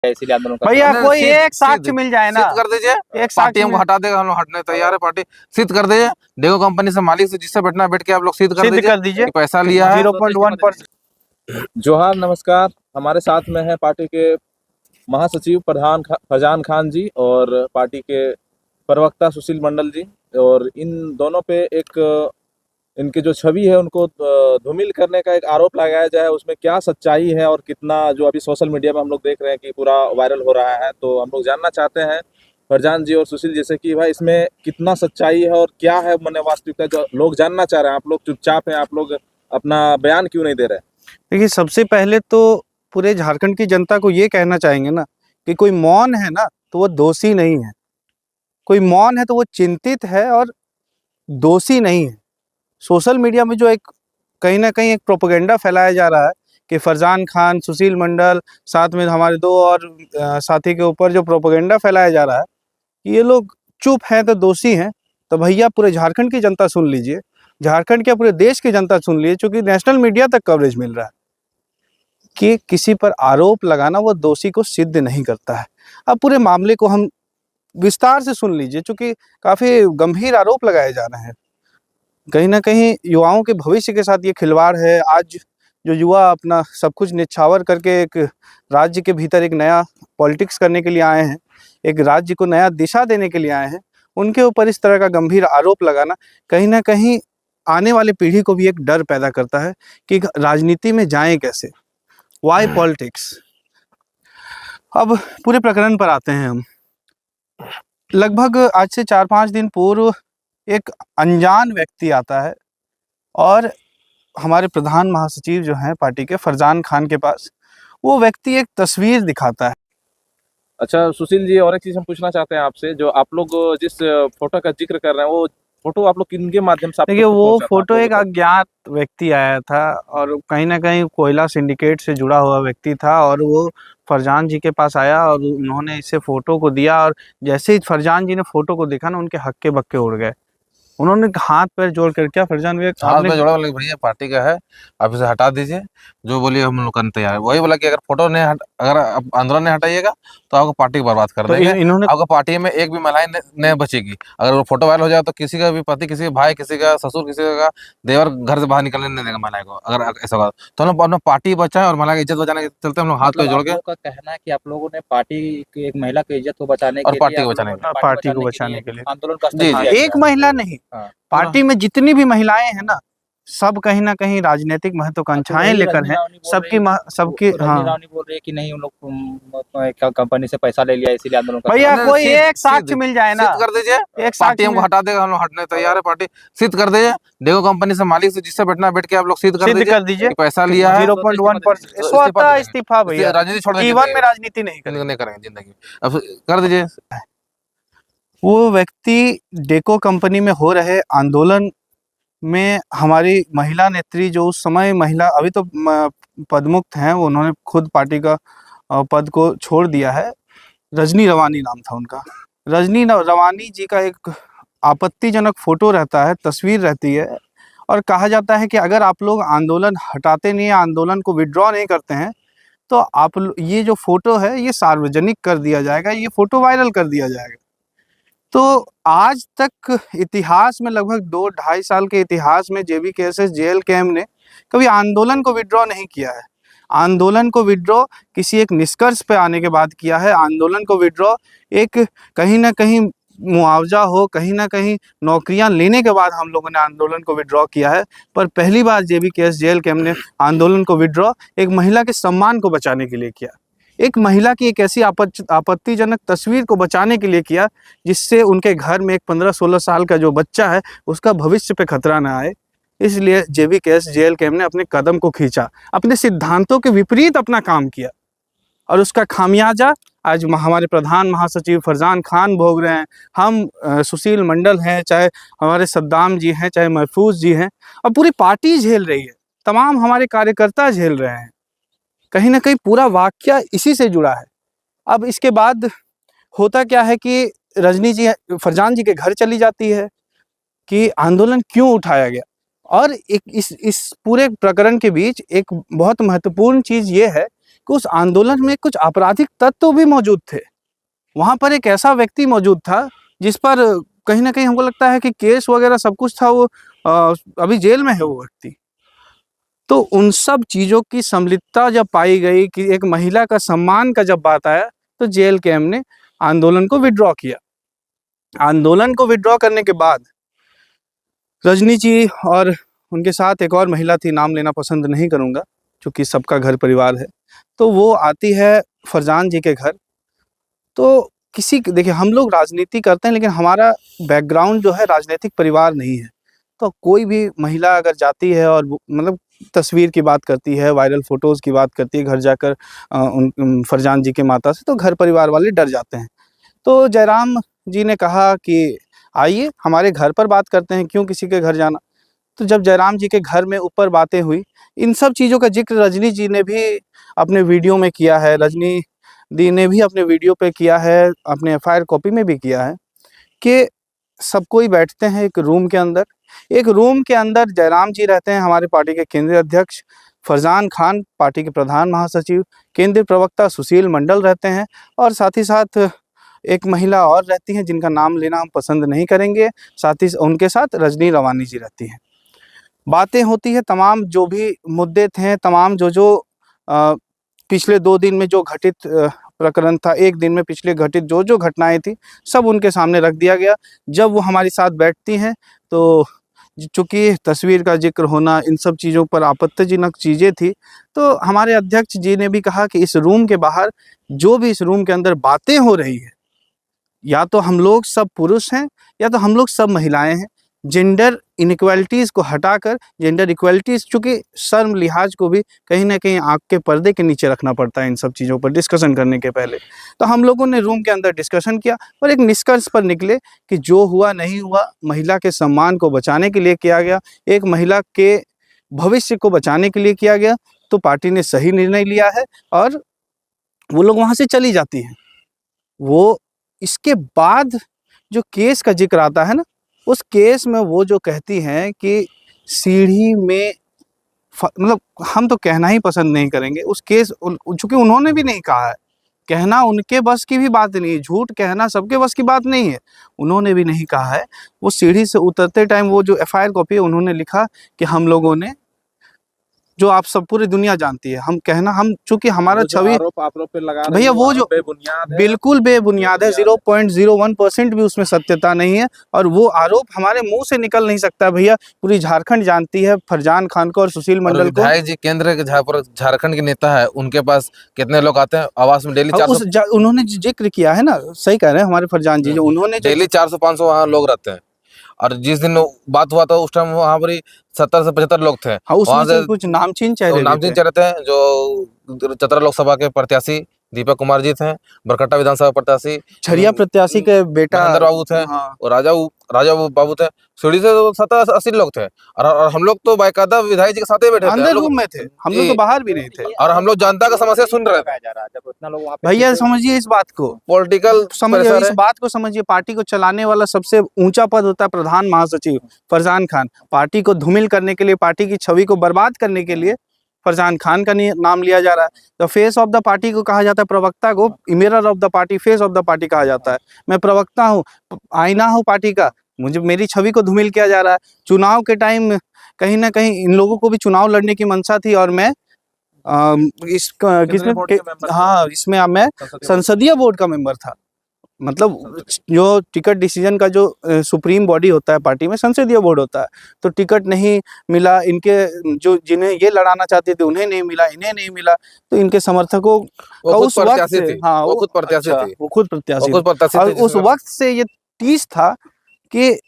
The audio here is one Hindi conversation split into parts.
इसीलिए आंदोलन भैया कोई एक साक्ष्य मिल जाए ना, सिद्ध कर दीजिए। एक पार्टी हमको हटा देगा, हम लोग हटने तैयार है। पार्टी सिद्ध कर दीजिए। डेगो कंपनी से मालिक से जिससे बैठना बैठ के आप लोग सिद्ध कर दीजिए कि पैसा लिया है 0.1%। जोहार, नमस्कार। हमारे साथ में है पार्टी के महासचिव फरजान खान जी और पार्टी के प्रवक्ता सुशील मंडल जी। और इन दोनों पे एक इनकी जो छवि है उनको धूमिल करने का एक आरोप लगाया जाए, उसमें क्या सच्चाई है और कितना जो अभी सोशल मीडिया में हम लोग देख रहे हैं कि पूरा वायरल हो रहा है। तो हम लोग जानना चाहते हैं फरजान जी और सुशील जैसे कि भाई इसमें कितना सच्चाई है और क्या है मैंने वास्तविकता, जो लोग जानना चाह रहे हैं। आप लोग चुपचाप हैं, आप लोग अपना बयान क्यों नहीं दे रहे? देखिए, सबसे पहले तो पूरे झारखंड की जनता को ये कहना चाहेंगे ना कि कोई मौन है ना तो वो दोषी नहीं है, कोई मौन है तो वो चिंतित है और दोषी नहीं है। सोशल मीडिया में जो एक कहीं ना कहीं एक प्रोपेगेंडा फैलाया जा रहा है कि फरजान खान, सुशील मंडल, साथ में हमारे दो और साथी के ऊपर जो प्रोपेगेंडा फैलाया जा रहा है कि ये लोग चुप हैं तो दोषी हैं, तो भैया पूरे झारखंड की जनता सुन लीजिए, झारखंड के पूरे देश की जनता सुन लीजिए, क्योंकि नेशनल मीडिया तक कवरेज मिल रहा है कि किसी पर आरोप लगाना वो दोषी को सिद्ध नहीं करता है। अब पूरे मामले को हम विस्तार से सुन लीजिए, क्योंकि काफ़ी गंभीर आरोप लगाए जा रहे हैं। कहीं ना कहीं युवाओं के भविष्य के साथ ये खिलवाड़ है। आज जो युवा अपना सब कुछ निछावर करके एक राज्य के भीतर एक नया पॉलिटिक्स करने के लिए आए हैं, एक राज्य को नया दिशा देने के लिए आए हैं, उनके ऊपर इस तरह का गंभीर आरोप लगाना कहीं ना कहीं आने वाली पीढ़ी को भी एक डर पैदा करता है कि राजनीति में जाएं कैसे, वाई पॉलिटिक्स। अब पूरे प्रकरण पर आते हैं हम। लगभग आज से 4-5 दिन पूर्व एक अनजान व्यक्ति आता है और हमारे प्रधान महासचिव जो हैं पार्टी के फरजान खान के पास, वो व्यक्ति एक तस्वीर दिखाता है। अच्छा सुशील जी, और एक चीज हम पूछना चाहते हैं आपसे, जो आप लोग जिस फोटो का जिक्र कर रहे हैं वो फोटो आप लोग किनके माध्यम से? देखिए, वो फोटो एक अज्ञात व्यक्ति आया था और कहीं ना कहीं कोयला सिंडिकेट से जुड़ा हुआ व्यक्ति था, और वो फरजान जी के पास आया और उन्होंने इसे फोटो को दिया, और जैसे ही फरजान जी ने फोटो को देखा ना, उनके हक्के बक्के उड़ गए। उन्होंने हाथ पैर जोड़ कर, क्या फरजान भैया हाथ पैर जोड़ा, बोले भैया पार्टी का है, आप इसे हटा दीजिए, जो बोलिए हम लोग करने तैयार है। वही बोला कि अगर फोटो नहीं अगर आंदोलन नहीं हटाइएगा तो आपको पार्टी को बर्बाद कर देंगे। इन्होंने आपको पार्टी में एक भी महिला नहीं बचेगी। अगर वो फोटो वायरल हो जाए तो किसी का भी पति, किसी का भाई, किसी का ससुर, किसी का देवर घर से बाहर निकलने नहीं देगा महिला को। अगर ऐसा होगा तो हम लोग अपना पार्टी बचाएं और महिला की इज्जत बचाने के चलते हम लोग हाथ पैर जोड़ के। का कहना है कि आप लोगों ने पार्टी की एक महिला की इज्जत को बचाने और पार्टी को बचाने के लिए आंदोलन का एक महिला नहीं, पार्टी में जितनी भी महिलाएं हैं ना, सब कहीं ना कहीं राजनीतिक महत्वाकांक्षाएं लेकर हैं। सबकी हाँ, बोल रही है कि नहीं, उन लोग कंपनी से पैसा ले लिया इसीलिए आंदोलन। भैया कोई एक साक्ष्य मिल जाए ना, सिद्ध कर दीजिए। एक पार्टी हमको हटा देगा, हम लोग हटने तैयार है। पार्टी सिद्ध कर दीजिए। डेगो कंपनी से मालिक से जिससे बैठना बैठ के आप लोग सिद्ध कर दीजिए कि पैसा लिया है 0.1%। इस्तीफा भैया, राजनीति छोड़ देंगे, जीवन में राजनीति नहीं करेंगे जिंदगी। अब कर दीजिए। वो व्यक्ति डेको कंपनी में हो रहे आंदोलन में हमारी महिला नेत्री, जो उस समय महिला, अभी तो पदमुक्त हैं, उन्होंने खुद पार्टी का पद को छोड़ दिया है, रजनी रवानी नाम था उनका। रजनी रवानी जी का एक आपत्तिजनक फोटो रहता है, तस्वीर रहती है, और कहा जाता है कि अगर आप लोग आंदोलन हटाते नहीं, आंदोलन को विड्रॉ नहीं करते हैं, तो आप ये जो फोटो है ये सार्वजनिक कर दिया जाएगा, ये फोटो वायरल कर दिया जाएगा। तो आज तक इतिहास में, लगभग 2-2.5 साल के इतिहास में, JBKSS JLKM ने कभी आंदोलन को विड्रॉ नहीं किया है। आंदोलन को विड्रॉ किसी एक निष्कर्ष पे आने के बाद किया है। आंदोलन को विड्रॉ एक कहीं ना कहीं मुआवजा हो, कहीं ना कहीं नौकरियां लेने के बाद हम लोगों ने आंदोलन को विड्रॉ किया है। पर पहली बार JBKSS JLKM ने आंदोलन को विड्रॉ एक महिला के सम्मान को बचाने के लिए किया, एक महिला की एक ऐसी आपत्तिजनक तस्वीर को बचाने के लिए किया जिससे उनके घर में एक 15-16 साल का जो बच्चा है उसका भविष्य पे खतरा ना आए। इसलिए JBKSS JLKM ने अपने कदम को खींचा, अपने सिद्धांतों के विपरीत अपना काम किया, और उसका खामियाजा आज हमारे प्रधान महासचिव फरजान खान भोग रहे हैं। हम सुशील मंडल हैं, चाहे हमारे सद्दाम जी हैं, चाहे महफूज जी हैं, और पूरी पार्टी झेल रही है, तमाम हमारे कार्यकर्ता झेल रहे हैं। कहीं ना कहीं पूरा वाक्य इसी से जुड़ा है। अब इसके बाद होता क्या है कि रजनी जी फरजान जी के घर चली जाती है कि आंदोलन क्यों उठाया गया, और एक इस पूरे प्रकरण के बीच एक बहुत महत्वपूर्ण चीज़ ये है कि कि उस आंदोलन में कुछ आपराधिक तत्व भी मौजूद थे। वहाँ पर एक ऐसा व्यक्ति मौजूद था जिस पर कहीं न कहीं हमको लगता है कि केस वगैरह सब कुछ था, वो अभी जेल में है वो व्यक्ति। तो उन सब चीज़ों की सम्मिलितता जब पाई गई कि एक महिला का सम्मान का जब बात आया, तो जेल कैम ने आंदोलन को विथड्रॉ किया। आंदोलन को विथड्रॉ करने के बाद रजनी जी और उनके साथ एक और महिला थी, नाम लेना पसंद नहीं करूँगा क्योंकि सबका घर परिवार है। तो वो आती है फरजान जी के घर। तो देखिए, हम लोग राजनीति करते हैं लेकिन हमारा बैकग्राउंड जो है राजनीतिक परिवार नहीं है। तो कोई भी महिला अगर जाती है और मतलब तस्वीर की बात करती है, वायरल फ़ोटोज़ की बात करती है घर जाकर फरजान जी के माता से, तो घर परिवार वाले डर जाते हैं। तो जयराम जी ने कहा कि आइए हमारे घर पर बात करते हैं, क्यों किसी के घर जाना। तो जब जयराम जी के घर में ऊपर बातें हुई, इन सब चीज़ों का ज़िक्र रजनी जी ने भी अपने वीडियो में किया है, रजनी दी ने भी अपने वीडियो पे किया है, अपने एफआईआर कॉपी में भी किया है कि सब कोई बैठते हैं एक रूम के अंदर। एक रूम के अंदर जयराम जी रहते हैं, हमारे पार्टी के केंद्रीय अध्यक्ष फरजान खान, पार्टी के प्रधान महासचिव, केंद्रीय प्रवक्ता सुशील मंडल रहते हैं, और साथ ही साथ एक महिला और रहती हैं जिनका नाम लेना हम पसंद नहीं करेंगे। साथ ही उनके साथ रजनी रवानी जी रहती हैं। बातें होती है, तमाम जो भी मुद्दे थे, तमाम जो पिछले 2 दिन में जो घटित प्रकरण था, 1 दिन में पिछले घटित जो घटनाएं थी, सब उनके सामने रख दिया गया। जब वो हमारे साथ बैठती हैं तो चूँकि तस्वीर का ज़िक्र होना, इन सब चीज़ों पर आपत्तिजनक चीज़ें थी, तो हमारे अध्यक्ष जी ने भी कहा कि इस रूम के बाहर जो भी इस रूम के अंदर बातें हो रही है, या तो हम लोग सब पुरुष हैं या तो हम लोग सब महिलाएं हैं। जेंडर इनइक्वालिटीज़ को हटाकर जेंडर इक्वालिटीज़, चूँकि शर्म लिहाज को भी कहीं न कहीं आँख के पर्दे के नीचे रखना पड़ता है इन सब चीज़ों पर डिस्कशन करने के पहले। तो हम लोगों ने रूम के अंदर डिस्कशन किया और एक निष्कर्ष पर निकले कि जो हुआ नहीं हुआ, महिला के सम्मान को बचाने के लिए किया गया, एक महिला के भविष्य को बचाने के लिए किया गया। तो पार्टी ने सही निर्णय लिया है और वो लोग वहाँ से चली जाती हैं। वो इसके बाद जो केस का ज़िक्र आता है ना, उस केस में वो जो कहती हैं कि सीढ़ी में मतलब हम तो कहना ही पसंद नहीं करेंगे उस केस, चूँकि उन्होंने भी नहीं कहा है, कहना उनके बस की भी बात नहीं है, झूठ कहना सबके बस की बात नहीं है, उन्होंने भी नहीं कहा है। वो सीढ़ी से उतरते टाइम वो जो एफआईआर कॉपी है, उन्होंने लिखा कि हम लोगों ने, जो आप सब पूरी दुनिया जानती है, हम कहना, हम चूँकि हमारा छवि आप लोग पे लगा रहे भैया हो, वो जो बेबुनियाद है, बिल्कुल बेबुनियाद है, 0.01% भी उसमें सत्यता नहीं है, और वो आरोप हमारे मुंह से निकल नहीं सकता। भैया पूरी झारखंड जानती है फरजान खान को और सुशील मंडल को। विधायक जी केंद्र के झारखंड के नेता है, उनके पास कितने लोग आते हैं आवास में डेली? उन्होंने जिक्र किया है ना, सही कह रहे हैं हमारे फरजान जी, जो उन्होंने डेली 400-500 वहाँ लोग रहते हैं। और जिस दिन बात हुआ था उस टाइम वहाँ पर 70 से 75 लोग थे। हाँ, उसमें से कुछ नामचीन चेहरे थे, जो चतरा लोकसभा के प्रत्याशी दीपक कुमार जी थे, बरकट्टा विधानसभा प्रत्याशी छरिया प्रत्याशी के बेटा महेंद्र बाबू थे, और राजा बाबू थे। सीढ़ी से 70-80 लोग थे, और हम लोग तो बाकायदा विधायक जी के साथ ही बैठे थे, अंदर रूम में थे, हम लोग तो बाहर भी नहीं थे, और हम लोग जनता का समस्या सुन रहे थे। भैया समझिए इस बात को, पॉलिटिकल समझिए इस बात को, समझिए पार्टी को चलाने वाला सबसे ऊंचा पद होता है प्रधान महासचिव फरजान खान। पार्टी को धूमिल करने के लिए, पार्टी की छवि को बर्बाद करने के लिए फरजान खान का नाम लिया जा रहा है। तो फेस ऑफ द पार्टी को कहा जाता है, प्रवक्ता को mirror of the party, face of the party कहा जाता है। मैं प्रवक्ता हूँ, आईना हूँ पार्टी का, मेरी छवि को धूमिल किया जा रहा है। चुनाव के टाइम कहीं ना कहीं इन लोगों को भी चुनाव लड़ने की मंशा थी, और मैं इसमें मैं संसदीय बोर्ड का मेंबर था। मतलब जो टिकट डिसीजन का जो सुप्रीम बॉडी होता है पार्टी में, संसदीय बोर्ड होता है। तो टिकट नहीं मिला इनके, जो जिन्हें ये लड़ाना चाहते थे उन्हें नहीं मिला, इन्हें नहीं मिला, तो इनके समर्थकों का उस वक्त से, हाँ वो खुद प्रत्याशी थी, वो खुद प्रत्याशी, और उस वक्त से ये टीस था कि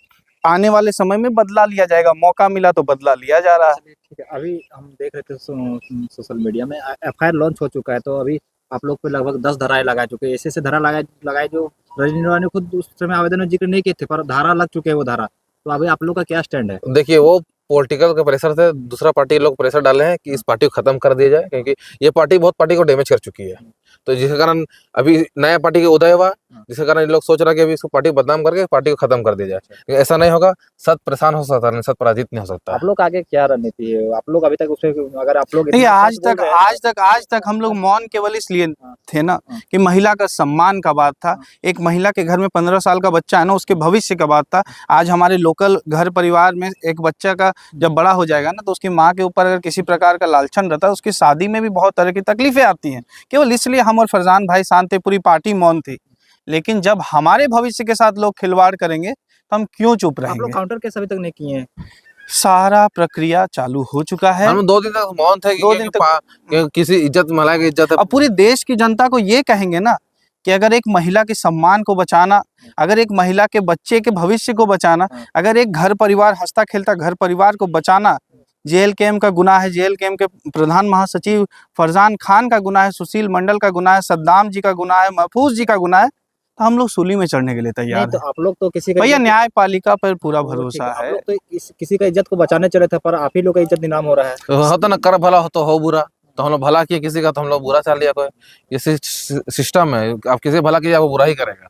आने वाले समय में बदला लिया जाएगा, मौका मिला तो बदला लिया जा रहा है। ठीक है, अभी हम देख रहे थे सोशल मीडिया में एफआईआर लॉन्च हो चुका है, तो अभी आप लोग पे लगभग 10 धाराएं लगा चुके हैं, ऐसे धारा लगाए जो रजनी रवानी खुद उस समय आवेदन में जिक्र नहीं किए थे, पर धारा लग चुके हैं वो धारा। तो अभी आप लोग का क्या स्टैंड है? देखिए, वो पॉलिटिकल के प्रेशर से दूसरा पार्टी लोग प्रेशर डाले हैं कि इस पार्टी को खत्म कर दिया जाए, क्योंकि ये पार्टी बहुत पार्टी को डैमेज कर चुकी है। तो जिसके कारण अभी नया पार्टी के उदय हुआ, जिसके कारण ये लोग सोच रहा है कि अभी इसको पार्टी को बदनाम करके पार्टी को खत्म कर दिया जाए। लेकिन ऐसा नहीं होगा, सत परेशान हो सकता है, सत पराजित नहीं हो सकता है। आप लोग का आगे क्या रणनीति है? आप लोग अभी तक उससे, अगर आप लोग देखिए, इतना आज सच बोल तक रहे हैं, आज तक हम लोग मौन केवल इसलिए हाँ, थे ना हाँ। कि महिला का सम्मान का बात था। एक महिला के घर में 15 साल का बच्चा है ना, उसके भविष्य का बात था। आज हमारे लोकल घर परिवार में एक बच्चा का जब बड़ा हो जाएगा ना, तो उसकी माँ के ऊपर अगर किसी प्रकार का लालचन रहता है, उसकी शादी में भी बहुत तरह की तकलीफें आती हैं। केवल इसलिए हम और फरजान भाई शांत थे, पूरी पार्टी मौन थी। लेकिन जब हमारे भविष्य के साथ लोग खिलवाड़ करेंगे तो हम क्यों चुप आप लोग रहेंगे? काउंटर केस अभी तक नहीं किए हैं? सारा प्रक्रिया चालू हो चुका है। हम 2 दिन तक मौन थे 2 दिन तक कि किसी इज्जत, महिला की इज्जत है। अब पूरे देश की जनता को ये कहेंगे ना कि अगर एक महिला के सम्मान को बचाना, अगर एक महिला के बच्चे के भविष्य को बचाना, अगर एक घर परिवार हंसता खेलता घर परिवार को बचाना जेएलकेएम का गुनाह है, जेएलकेएम के प्रधान महासचिव फरजान खान का गुनाह है, सुशील मंडल का गुनाह है, सद्दाम जी का गुनाह है, महफूज जी का गुनाह है, तो हम लोग सूली में चढ़ने के लिए नहीं तैयार तो हैं। आप लोग तो किसी का भैया इज्जत- न्यायपालिका पर पूरा वो ठीक भरोसा आप है। लोग तो किसी का इज्जत को बचाने चले थे, पर आप ही लोग का इज्जत नीलाम हो रहा है। तो होता ना, कर भला हो तो हो बुरा। तो हम लोग भला किए किसी का, तो हम लोग बुरा चाल लिया कोई। ये सिस्टम है, आप किसी भला कीजिए वो बुरा ही करेगा।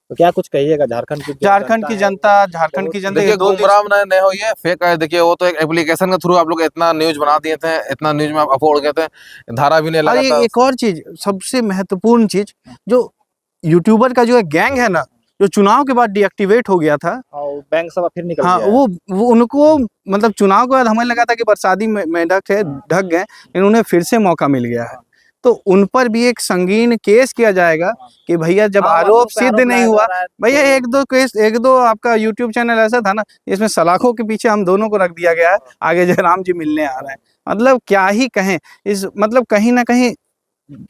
तो क्या कुछ कहिएगा झारखंड की जो झारखंड की है, जनता, झारखंड की जनता देखिए, ये 2 दिन गुमराह नहीं होइए, फेक है। देखिए, वो तो एक एप्लीकेशन के थ्रू आप लोग इतना न्यूज बना दिए थे, इतना न्यूज में आप अफोर्ड गए थे, धारा भी नहीं और लगा था। एक और चीज, सबसे महत्वपूर्ण चीज, जो यूट्यूबर का जो एक गैंग है ना, जो चुनाव के बाद डीएक्टिवेट हो गया था, और बैंक सब फिर निकल हाँ, गया है। वो उनको मतलब चुनाव के बाद हमें लगा था कि बरसाती मेंढक है, ढक गए, लेकिन उन्हें फिर से मौका मिल गया है। तो उन पर भी एक संगीन केस किया जाएगा कि भैया जब हाँ, आप आरोप लोग पे सिद्ध आरोप नहीं लगाया हुआ, जा रहा है, भैया तो- एक दो आपका यूट्यूब चैनल ऐसा था ना, इसमें सलाखों के पीछे हम दोनों को रख दिया गया है, आगे जयराम जी मिलने आ रहे हैं। मतलब क्या ही कहें, इस मतलब कहीं ना कहीं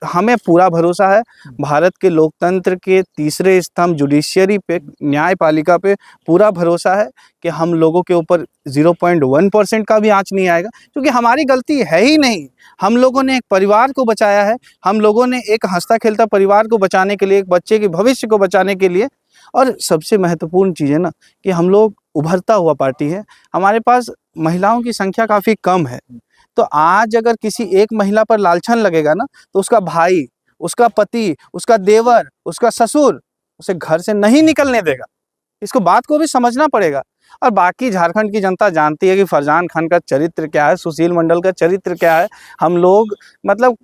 हमें पूरा भरोसा है भारत के लोकतंत्र के तीसरे स्तंभ जुडिशियरी पे, न्यायपालिका पे पूरा भरोसा है कि हम लोगों के ऊपर 0.1% का भी आंच नहीं आएगा, क्योंकि हमारी गलती है ही नहीं। हम लोगों ने एक परिवार को बचाया है, हम लोगों ने एक हंसता खेलता परिवार को बचाने के लिए, एक बच्चे के भविष्य को बचाने के लिए, और सबसे महत्वपूर्ण चीज़ है ना कि हम लोग उभरता हुआ पार्टी है, हमारे पास महिलाओं की संख्या काफ़ी कम है। तो आज अगर किसी एक महिला पर लालछन लगेगा ना, तो उसका भाई, उसका पति, उसका देवर, उसका ससुर उसे घर से नहीं निकलने देगा। इसको बात को भी समझना पड़ेगा। और बाकी झारखंड की जनता जानती है कि फरजान खान का चरित्र क्या है, सुशील मंडल का चरित्र क्या है। हम लोग मतलब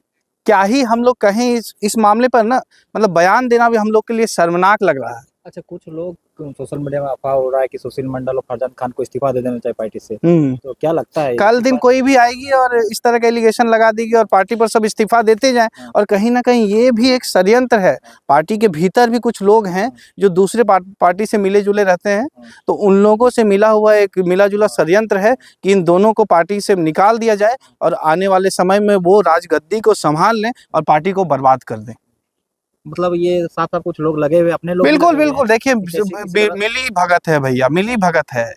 क्या ही हम लोग कहें इस मामले पर ना, मतलब बयान देना भी हम लोग के लिए शर्मनाक लग रहा है। अच्छा, कुछ लोग सोशल मीडिया में अफवाह हो रहा है कि सुशील मंडल और फरजान खान को इस्तीफा दे देना चाहिए पार्टी से, तो क्या लगता है? कल दिन कोई भी आएगी और इस तरह का एलिगेशन लगा देगी और पार्टी पर सब इस्तीफा देते जाएं, और कहीं ना कहीं ये भी एक षड्यंत्र है। पार्टी के भीतर भी कुछ लोग हैं जो दूसरे पार्टी से मिले जुले रहते हैं, तो उन लोगों से मिला हुआ एक मिला जुला षड्यंत्र है कि इन दोनों को पार्टी से निकाल दिया जाए और आने वाले समय में वो राजगद्दी को संभाल लें और पार्टी को बर्बाद कर दें। मतलब ये साफ साफ कुछ लोग लगे हुए, अपने लोग भी बिल्कुल लगे हुए बिल्कुल, हैं। देखिए किसी तरह- मिली भगत है भैया, मिली भगत है,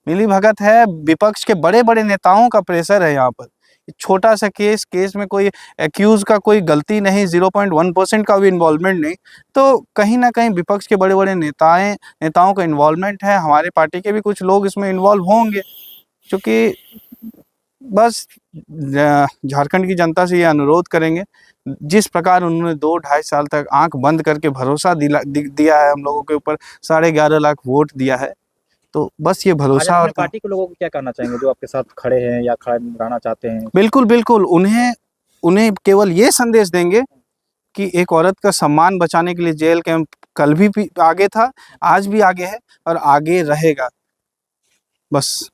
मिली भगत है। विपक्ष के बड़े बड़े नेताओं का प्रेशर है यहाँ पर। छोटा सा केस में कोई एक्यूज का कोई गलती नहीं, 0.1% का भी इन्वॉल्वमेंट नहीं, तो कहीं ना कहीं विपक्ष के बड़े बड़े नेताओं का इन्वॉल्वमेंट है। हमारे पार्टी के भी कुछ लोग इसमें इन्वॉल्व होंगे, क्योंकि बस झारखंड की जनता से ये अनुरोध करेंगे, जिस प्रकार उन्होंने 2-2.5 साल तक आंख बंद करके भरोसा दिया है हम लोगों के ऊपर, 11.5 लाख वोट दिया है, तो बस ये आज भरोसा। अपने और पार्टी के लोगों को क्या कहना चाहेंगे जो आपके साथ खड़े हैं या खड़े रहना चाहते हैं? बिल्कुल बिल्कुल, उन्हें केवल ये संदेश देंगे कि एक औरत का सम्मान बचाने के लिए जेल कैंप कल भी आगे था, आज भी आगे है और आगे रहेगा। बस